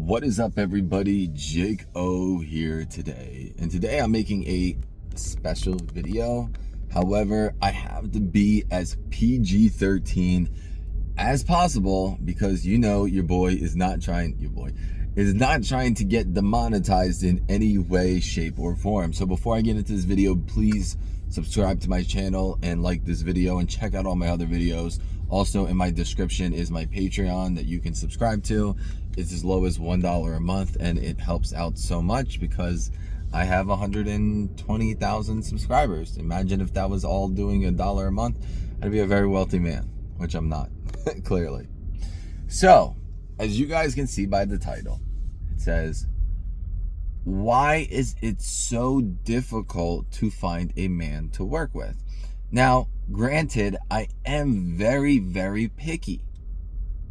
What is up, everybody? Jake O here today, and today I'm making a special video. However, I have to be as PG-13 as possible because your boy is not trying to get demonetized in any way, shape, or form. So before I get into this video, please subscribe to my channel and like this video and check out all my other videos. Also, in my description is my Patreon that you can subscribe to. It's as low as $1 a month, and it helps out so much because I have 120,000 subscribers. Imagine if that was all doing $1 a month. I'd be a very wealthy man, which I'm not, clearly. So, as you guys can see by the title, it says, why is it so difficult to find a man to work with? Now, granted, I am very, very picky,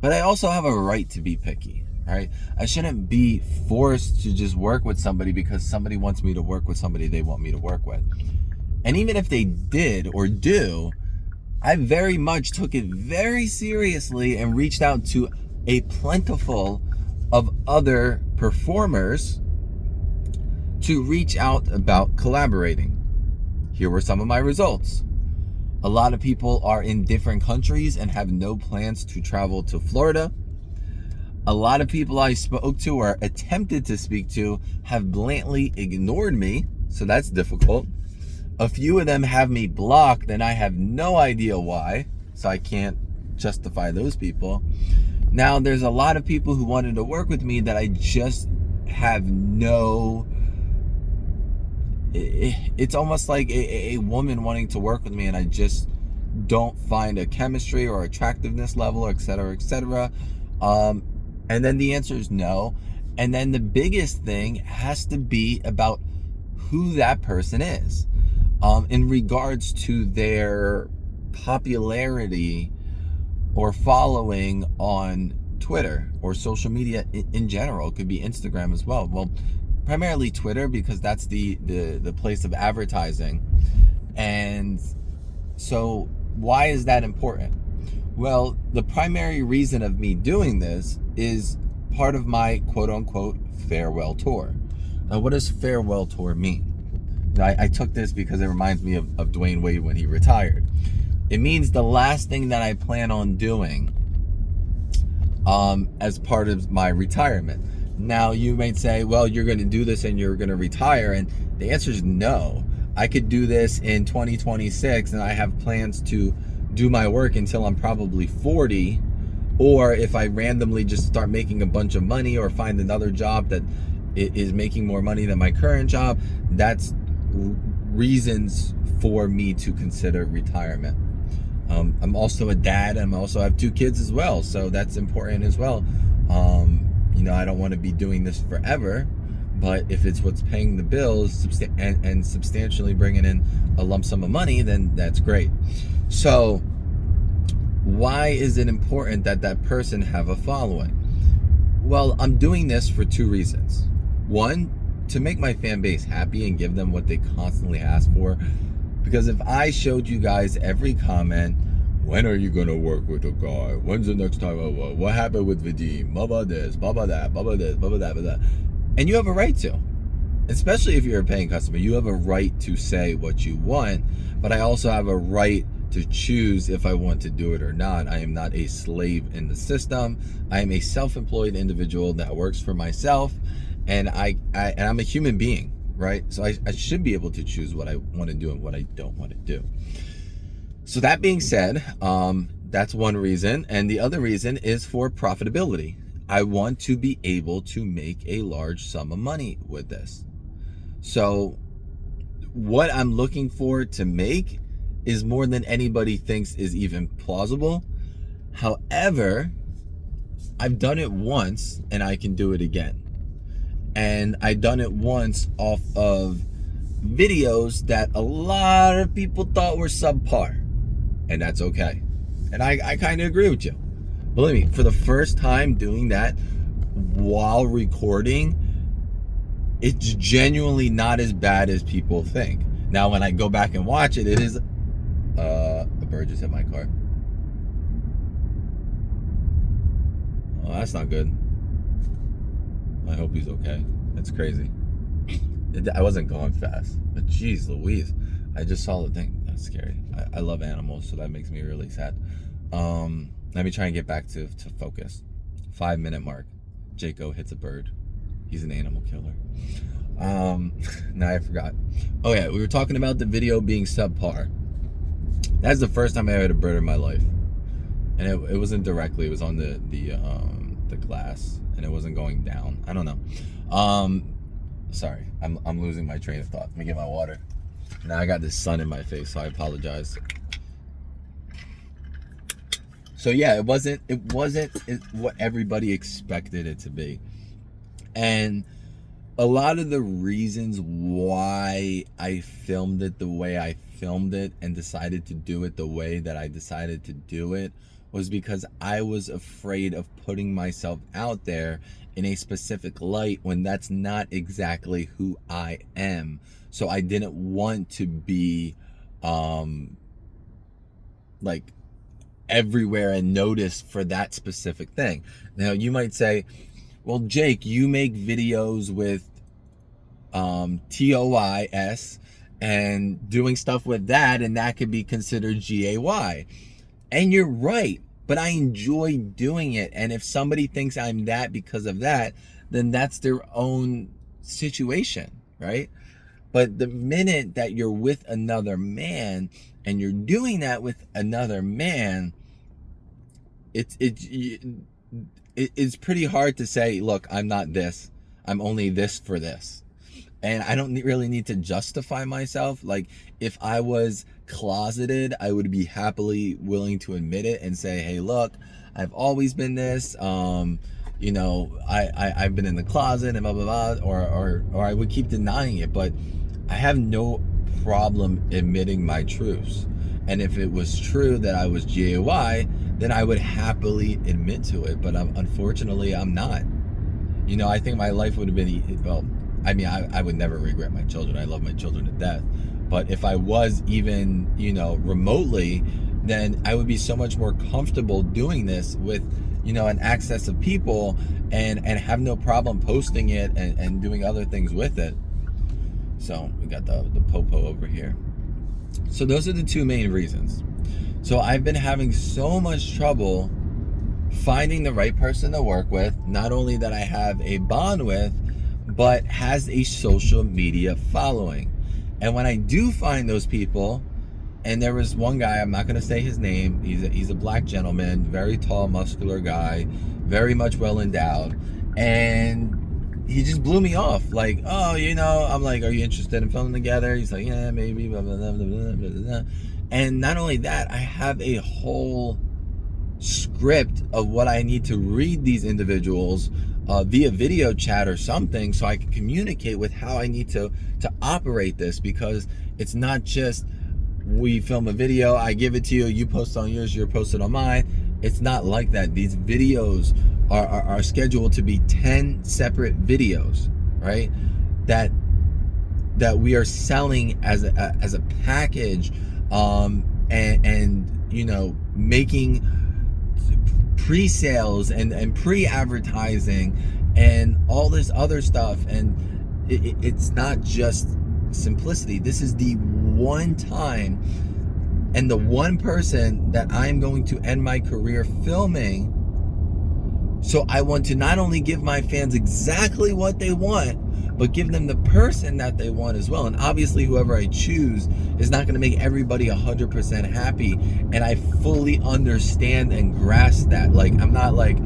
but I also have a right to be picky, right? I shouldn't be forced to just work with somebody because somebody wants me to work with somebody they want me to work with. And even if they did or do, I very much took it very seriously and reached out to a plentiful of other performers to reach out about collaborating. Here were some of my results. A lot of people are in different countries and have no plans to travel to Florida. A lot of people I spoke to or attempted to speak to have blatantly ignored me, so that's difficult. A few of them have me blocked and I have no idea why, so I can't justify those people. Now, there's a lot of people who wanted to work with me that I just have no... It's almost like a woman wanting to work with me and I just don't find a chemistry or attractiveness level, etc., etc. And then the answer is no. And then the biggest thing has to be about who that person is in regards to their popularity or following on Twitter or social media in general. It could be Instagram as well. Well, primarily Twitter, because that's the place of advertising. And so why is that important? Well, the primary reason of me doing this is part of my quote-unquote farewell tour. Now, what does farewell tour mean? I took this because it reminds me of Dwayne Wade when he retired. It means the last thing that I plan on doing as part of my retirement. Now, you might say, well, you're going to do this and you're going to retire. And the answer is no. I could do this in 2026 and I have plans to do my work until I'm probably 40. Or if I randomly just start making a bunch of money or find another job that is making more money than my current job, that's reasons for me to consider retirement. I'm also a dad and I also have 2 kids as well. So that's important as well. I don't want to be doing this forever, but if it's what's paying the bills and substantially bringing in a lump sum of money, then that's great. So why is it important that that person have a following? Well, I'm doing this for 2 reasons. One, to make my fan base happy and give them what they constantly ask for. Because if I showed you guys every comment, when are you going to work with a guy? When's the next time? What happened with Vadim? Blah this, blah that, blah this, blah that. And you have a right to. Especially if you're a paying customer. You have a right to say what you want. But I also have a right to choose if I want to do it or not. I am not a slave in the system. I am a self-employed individual that works for myself. And I'm a human being, right? So I should be able to choose what I want to do and what I don't want to do. So that being said, that's one reason. And the other reason is for profitability. I want to be able to make a large sum of money with this. So what I'm looking for to make is more than anybody thinks is even plausible. However, I've done it once and I can do it again. And I've done it once off of videos that a lot of people thought were subpar. And that's okay. And I kind of agree with you. Believe me, for the first time doing that while recording, it's genuinely not as bad as people think. Now, when I go back and watch it, it is... a bird just hit my car. Oh, that's not good. I hope he's okay. It's crazy. I wasn't going fast, but geez Louise, I just saw the thing. That's scary. I love animals, so that makes me really sad. Let me try and get back to focus. 5-minute mark. Jaco hits a bird. He's an animal killer. Now I forgot. Oh yeah, we were talking about the video being subpar. That's the first time I hit a bird in my life, and it wasn't directly. It was on the glass, and it wasn't going down. I don't know. Sorry, I'm losing my train of thought. Let me get my water. Now I got this sun in my face, so I apologize. So yeah, it wasn't what everybody expected it to be. And a lot of the reasons why I filmed it the way I filmed it and decided to do it the way that I decided to do it was because I was afraid of putting myself out there in a specific light when that's not exactly who I am. So I didn't want to be like everywhere and noticed for that specific thing. Now you might say, well, Jake, you make videos with TOIS and doing stuff with that, and that could be considered GAY. And you're right, but I enjoy doing it. And if somebody thinks I'm that because of that, then that's their own situation, right? But the minute that you're with another man and you're doing that with another man, it's pretty hard to say, look, I'm not this. I'm only this for this. And I don't really need to justify myself. Like, if I was closeted, I would be happily willing to admit it and say, hey, look, I've always been this. You know, I've been in the closet and blah, blah, blah. Or I would keep denying it. But I have no problem admitting my truths. And if it was true that I was GAY, then I would happily admit to it. But unfortunately, I'm not. You know, I think my life would have been, well, I mean, I would never regret my children. I love my children to death. But if I was even, you know, remotely, then I would be so much more comfortable doing this with, you know, an access of people and have no problem posting it and doing other things with it. So we got the popo over here. So those are the two main reasons. So I've been having so much trouble finding the right person to work with, not only that I have a bond with, but has a social media following. And when I do find those people, and there was one guy, I'm not going to say his name, he's a black gentleman, very tall, muscular guy, very much well endowed, and he just blew me off. Like, oh, you know, I'm like, are you interested in filming together? He's like, yeah, maybe, blah, blah, blah, blah, blah, blah, blah. And not only that, I have a whole script of what I need to read these individuals via video chat or something, so I can communicate with how I need to operate this, because it's not just we film a video, I give it to you, you post on yours, you're posted on mine. It's not like that. These videos are scheduled to be 10 separate videos, right? That we are selling as a package, and you know, making pre-sales and pre-advertising and all this other stuff. And it's not just simplicity. This is the one time and the one person that I'm going to end my career filming. So I want to not only give my fans exactly what they want, but give them the person that they want as well. And obviously whoever I choose is not going to make everybody 100% happy. And I fully understand and grasp that. Like, I'm not like,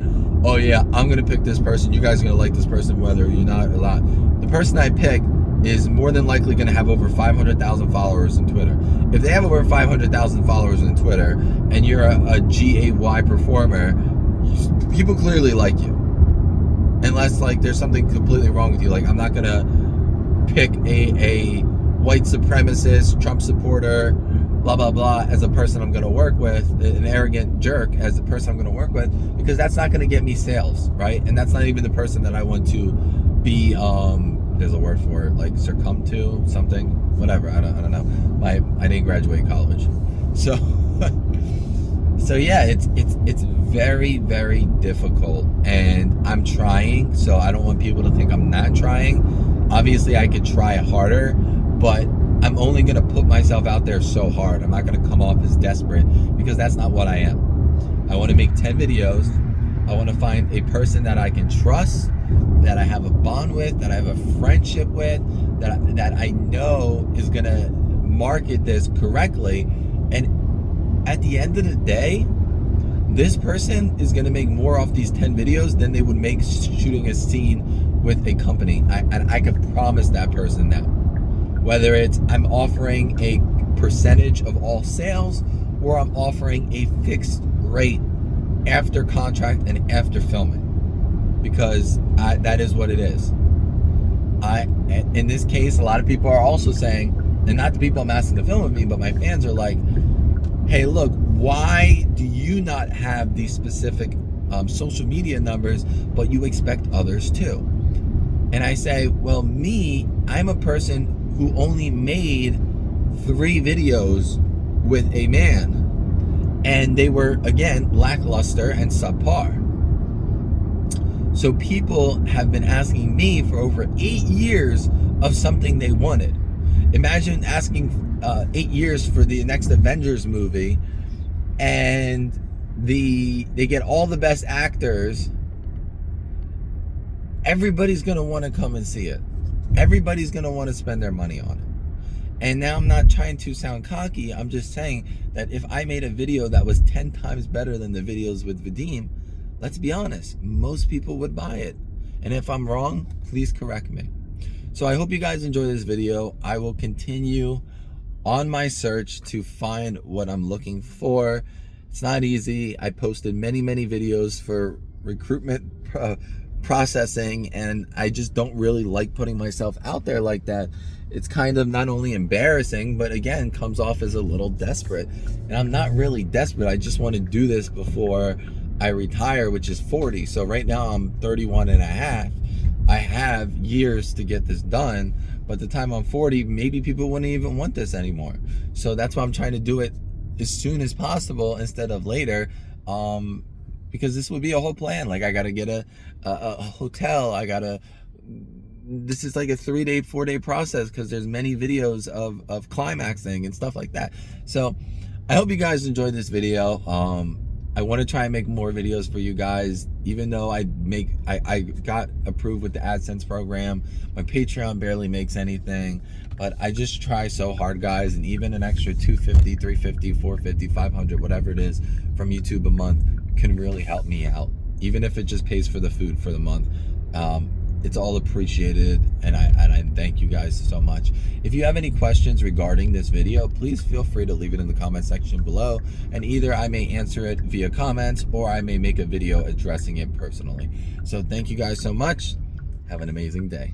oh yeah, I'm going to pick this person, you guys are going to like this person whether you're not or not. The person I pick is more than likely going to have over 500,000 followers on Twitter. If they have over 500,000 followers on Twitter and you're a GAY performer, people clearly like you. Unless like there's something completely wrong with you. Like, I'm not gonna pick a white supremacist, Trump supporter, blah blah blah as a person I'm gonna work with, an arrogant jerk as the person I'm gonna work with, because that's not gonna get me sales, right? And that's not even the person that I want to be. There's a word for it, like succumb to something, whatever. I don't know. I didn't graduate college, so So yeah, it's very, very difficult, and I'm trying, so I don't want people to think I'm not trying. Obviously I could try harder, but I'm only gonna put myself out there so hard. I'm not gonna come off as desperate, because that's not what I am. I want to make 10 videos. I want to find a person that I can trust, that I have a bond with, that I have a friendship with, that I know is gonna market this correctly. And at the end of the day, this person is going to make more off these 10 videos than they would make shooting a scene with a company. And I can promise that person that. Whether it's I'm offering a percentage of all sales, or I'm offering a fixed rate after contract and after filming, because that is what it is. In this case, a lot of people are also saying, and not the people I'm asking to film with me, but my fans are like, hey, look, why do you not have these specific social media numbers, but you expect others to? And I say, well, I'm a person who only made 3 videos with a man, and they were, again, lackluster and subpar. So people have been asking me for over 8 years of something they wanted. Imagine asking 8 years for the next Avengers movie, and they get all the best actors. Everybody's gonna want to come and see it. Everybody's gonna want to spend their money on it. And now I'm not trying to sound cocky. I'm just saying that if I made a video that was 10 times better than the videos with Vadim, let's be honest, most people would buy it. And if I'm wrong, please correct me. So I hope you guys enjoy this video. I will continue on my search to find what I'm looking for. It's not easy. I posted many videos for recruitment processing, and I just don't really like putting myself out there like that. It's kind of not only embarrassing, but again, comes off as a little desperate. And I'm not really desperate. I just want to do this before I retire, which is 40. So right now I'm 31 and a half. I have years to get this done, but the time I'm 40, maybe people wouldn't even want this anymore. So that's why I'm trying to do it as soon as possible instead of later, because this would be a whole plan. Like, I gotta get a hotel. This is like a 3-day, 4-day process, because there's many videos of climaxing and stuff like that. So I hope you guys enjoyed this video. I want to try and make more videos for you guys, even though I got approved with the AdSense program. My Patreon barely makes anything, but I just try so hard, guys. And even an extra $250, $350, $450, $500, whatever it is from YouTube a month can really help me out, even if it just pays for the food for the month. It's all appreciated, and I thank you guys so much. If you have any questions regarding this video, please feel free to leave it in the comment section below, and either I may answer it via comments, or I may make a video addressing it personally. So thank you guys so much. Have an amazing day.